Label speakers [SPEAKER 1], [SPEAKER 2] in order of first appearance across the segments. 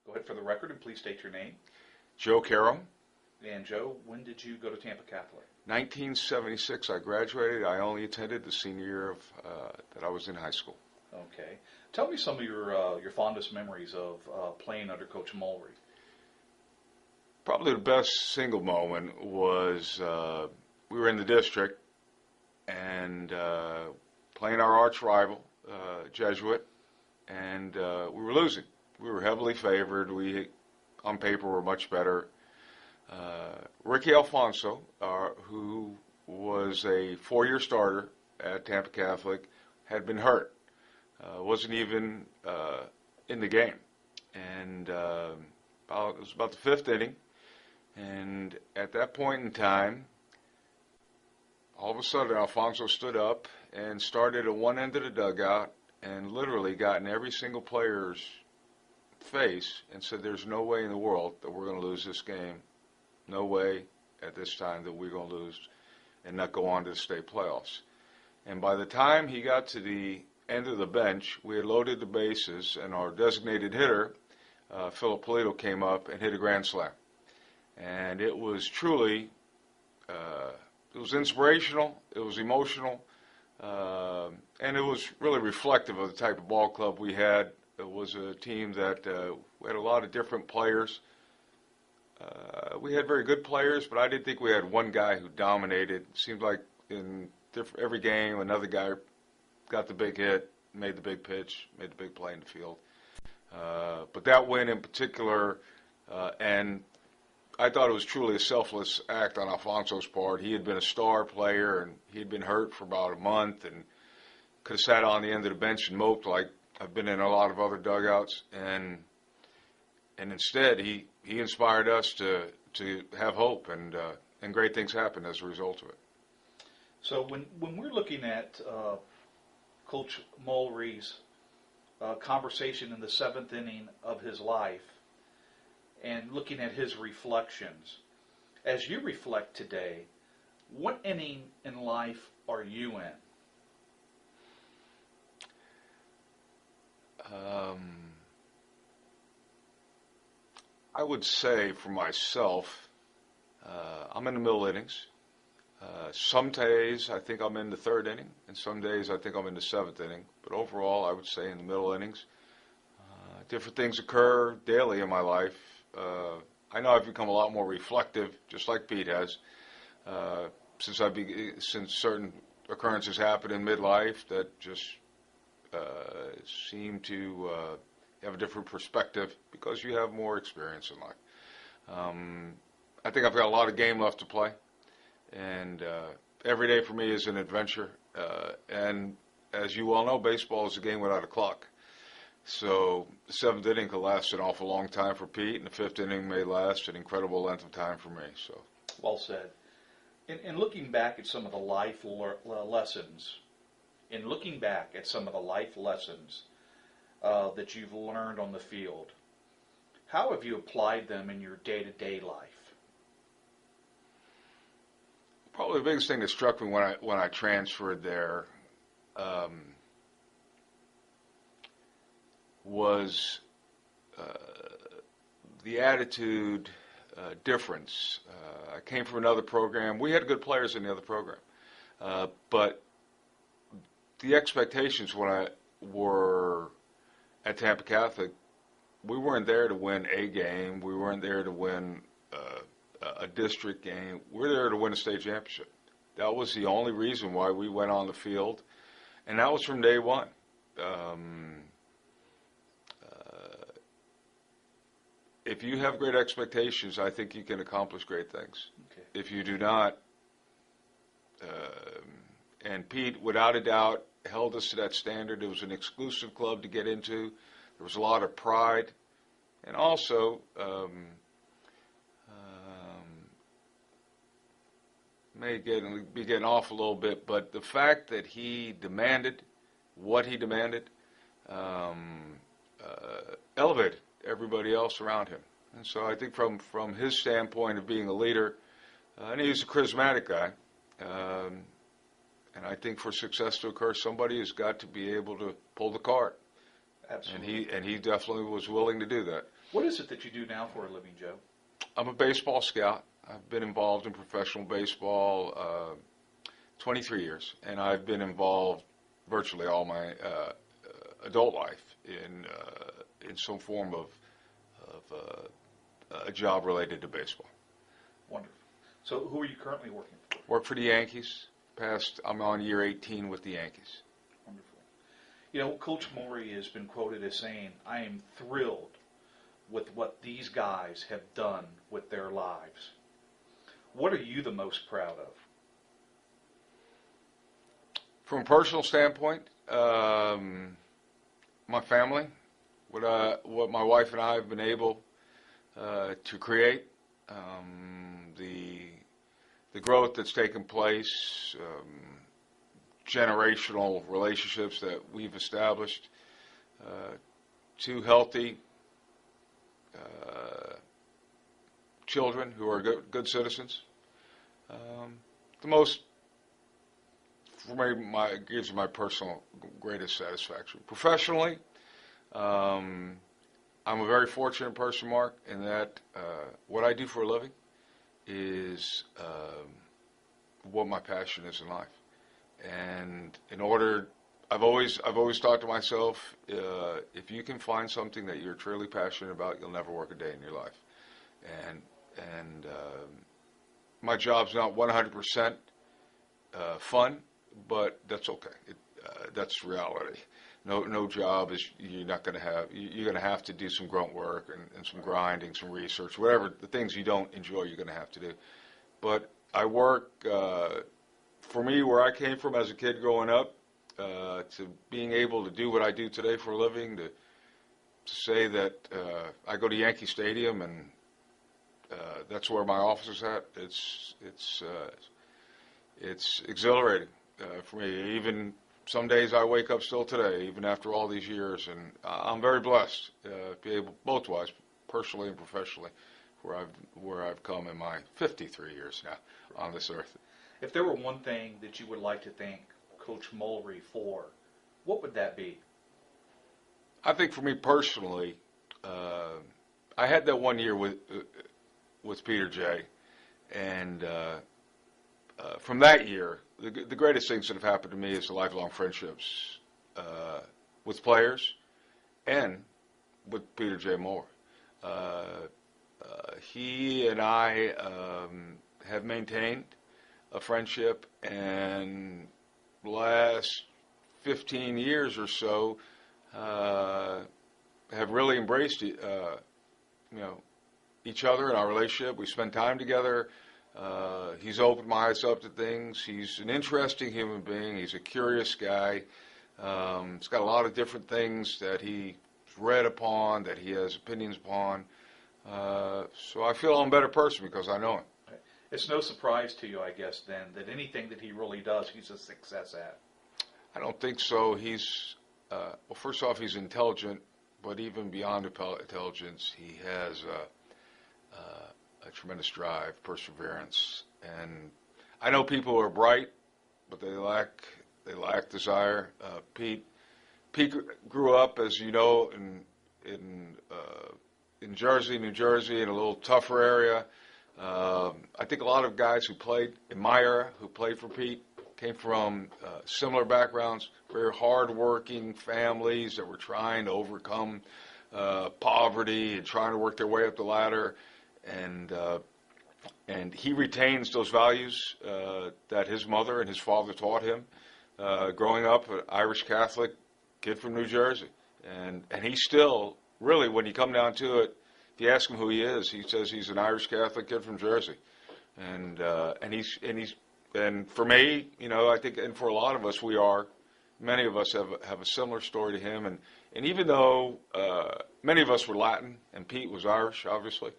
[SPEAKER 1] Go ahead for the record and please state your name.
[SPEAKER 2] Joe Caro.
[SPEAKER 1] And Joe, when did you go to Tampa Catholic?
[SPEAKER 2] 1976, I graduated. I only attended the senior year that I was in high school.
[SPEAKER 1] Okay. Tell me some of your fondest memories of playing under Coach Mulry.
[SPEAKER 2] Probably the best single moment was we were in the district and playing our arch rival, Jesuit, and we were losing. We were heavily favored. We, on paper, were much better. Ricky Alfonso, who was a 4-year starter at Tampa Catholic, had been hurt. Wasn't even in the game. And it was about the 5th inning. And at that point in time, all of a sudden Alfonso stood up and started at one end of the dugout and literally got in every single player's face and said, "There's no way in the world that we're going to lose this game. No way at this time that we're going to lose and not go on to the state playoffs." And by the time he got to the end of the bench, we had loaded the bases, and our designated hitter, Philip Polito, came up and hit a grand slam. And it was truly, it was inspirational, it was emotional, and it was really reflective of the type of ball club we had. It was a team that we had a lot of different players. We had very good players, but I didn't think we had one guy who dominated. It seemed like in every game, another guy got the big hit, made the big pitch, made the big play in the field. But that win in particular, and I thought it was truly a selfless act on Alfonso's part. He had been a star player, and he had been hurt for about a month, and could have sat on the end of the bench and moped like I've been in a lot of other dugouts. And instead, he inspired us to have hope, and great things happened as a result of it.
[SPEAKER 1] So when we're looking at Coach Mulry's conversation in the 7th inning of his life and looking at his reflections, as you reflect today, what inning in life are you in?
[SPEAKER 2] I would say for myself, I'm in the middle innings. Some days I think I'm in the 3rd inning, and some days I think I'm in the 7th inning. But overall, I would say in the middle innings. Different things occur daily in my life. I know I've become a lot more reflective, just like Pete has, since certain occurrences happen in midlife that just seem to have a different perspective because you have more experience in life. I think I've got a lot of game left to play, and every day for me is an adventure. And as you all know, baseball is a game without a clock. So the 7th inning could last an awful long time for Pete, and the 5th inning may last an incredible length of time for me. So,
[SPEAKER 1] well said. In looking back at some of the life lessons, that you've learned on the field, how have you applied them in your day-to-day life?
[SPEAKER 2] Probably the biggest thing that struck me when I transferred there was the attitude difference. I came from another program. We had good players in the other program, but the expectations when I were at Tampa Catholic, we weren't there to win a game. We weren't there to win a district game. We're there to win a state championship. That was the only reason why we went on the field, and that was from day one. If you have great expectations, I think you can accomplish great things.
[SPEAKER 1] Okay.
[SPEAKER 2] If you do not, and Pete, without a doubt, held us to that standard. It was an exclusive club to get into. There was a lot of pride, and also may be getting off a little bit, but the fact that he demanded what he demanded elevated everybody else around him. And so I think from his standpoint of being a leader, and he's a charismatic guy, and I think for success to occur, somebody has got to be able to pull the cart.
[SPEAKER 1] Absolutely.
[SPEAKER 2] And he definitely was willing to do that.
[SPEAKER 1] What is it that you do now for a living, Joe?
[SPEAKER 2] I'm a baseball scout. I've been involved in professional baseball 23 years, and I've been involved virtually all my adult life in some form of a job related to baseball.
[SPEAKER 1] Wonderful. So who are you currently working for?
[SPEAKER 2] Work for the Yankees. I'm on year 18 with the Yankees.
[SPEAKER 1] Wonderful. You know, Coach Mulry has been quoted as saying, "I am thrilled with what these guys have done with their lives." What are you the most proud of?
[SPEAKER 2] From a personal standpoint, my family, what my wife and I have been able to create, the growth that's taken place, generational relationships that we've established, two healthy children who are good citizens. The most, for me, gives my personal greatest satisfaction. Professionally, I'm a very fortunate person, Mark, in that what I do for a living is what my passion is in life. And I've always thought to myself, if you can find something that you're truly passionate about, you'll never work a day in your life. And my job's not 100% fun, but that's okay. That's reality. No job is you're going to have to do some grunt work and some grinding, some research, whatever the things you don't enjoy, you're going to have to do. But I work, for me, where I came from as a kid growing up, to being able to do what I do today for a living, to say that I go to Yankee Stadium and that's where my office is at. It's exhilarating for me. Even some days I wake up still today, even after all these years, and I'm very blessed to be able, both wise, personally and professionally, where I've come in my 53 years now on this earth.
[SPEAKER 1] If there were one thing that you would like to thank Coach Mulry for, what would that be?
[SPEAKER 2] I think for me personally, I had that one year with Peter J. And from that year, the greatest things that have happened to me is the lifelong friendships with players and with Peter J. Moore. He and I have maintained a friendship, and the last 15 years or so have really embraced each other in our relationship. We spend time together. He's opened my eyes up to things. He's an interesting human being. He's a curious guy. He's got a lot of different things that he's read upon, that he has opinions upon. So I feel I'm a better person because I know him.
[SPEAKER 1] It's no surprise to you, I guess, then, that anything that he really does, he's a success at.
[SPEAKER 2] I don't think so. He's, well, first off, he's intelligent, but even beyond intelligence, he has a tremendous drive, perseverance. And I know people who are bright, but they lack desire. Pete grew up, as you know, in Jersey, New Jersey, in a little tougher area. I think a lot of guys who played in my era, who played for Pete, came from similar backgrounds, very hard-working families that were trying to overcome poverty and trying to work their way up the ladder. And he retains those values that his mother and his father taught him. Growing up, an Irish Catholic kid from New Jersey, and he still, really, when you come down to it, if you ask him who he is, he says he's an Irish Catholic kid from Jersey, and for me, I think, and for a lot of us, many of us have a similar story to him, and even though many of us were Latin and Pete was Irish, obviously,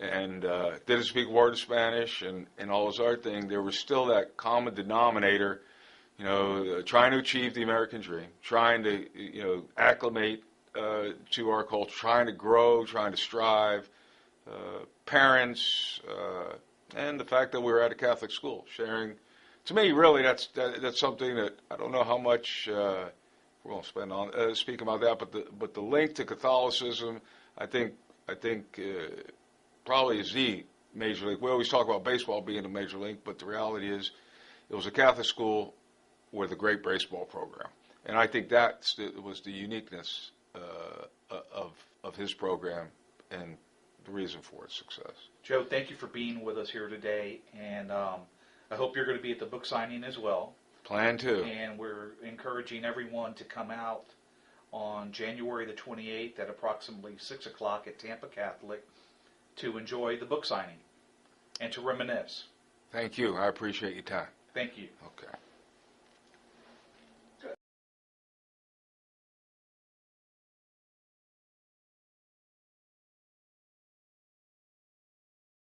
[SPEAKER 2] and didn't speak a word of Spanish and all those other things, there was still that common denominator, trying to achieve the American dream, trying to acclimate to our culture, trying to grow, trying to strive, parents, and the fact that we were at a Catholic school, sharing. To me, really, that's something that I don't know how much we're going to spend on speaking about that, but the link to Catholicism, I think, I think probably is the major league. We always talk about baseball being a major league, but the reality is it was a Catholic school with a great baseball program. And I think that was the uniqueness of his program and the reason for its success.
[SPEAKER 1] Joe, thank you for being with us here today, and I hope you're going to be at the book signing as well.
[SPEAKER 2] Plan to.
[SPEAKER 1] And we're encouraging everyone to come out on January the 28th at approximately 6 o'clock at Tampa Catholic to enjoy the book signing and to reminisce.
[SPEAKER 2] Thank you. I appreciate your time.
[SPEAKER 1] Thank you.
[SPEAKER 2] Okay.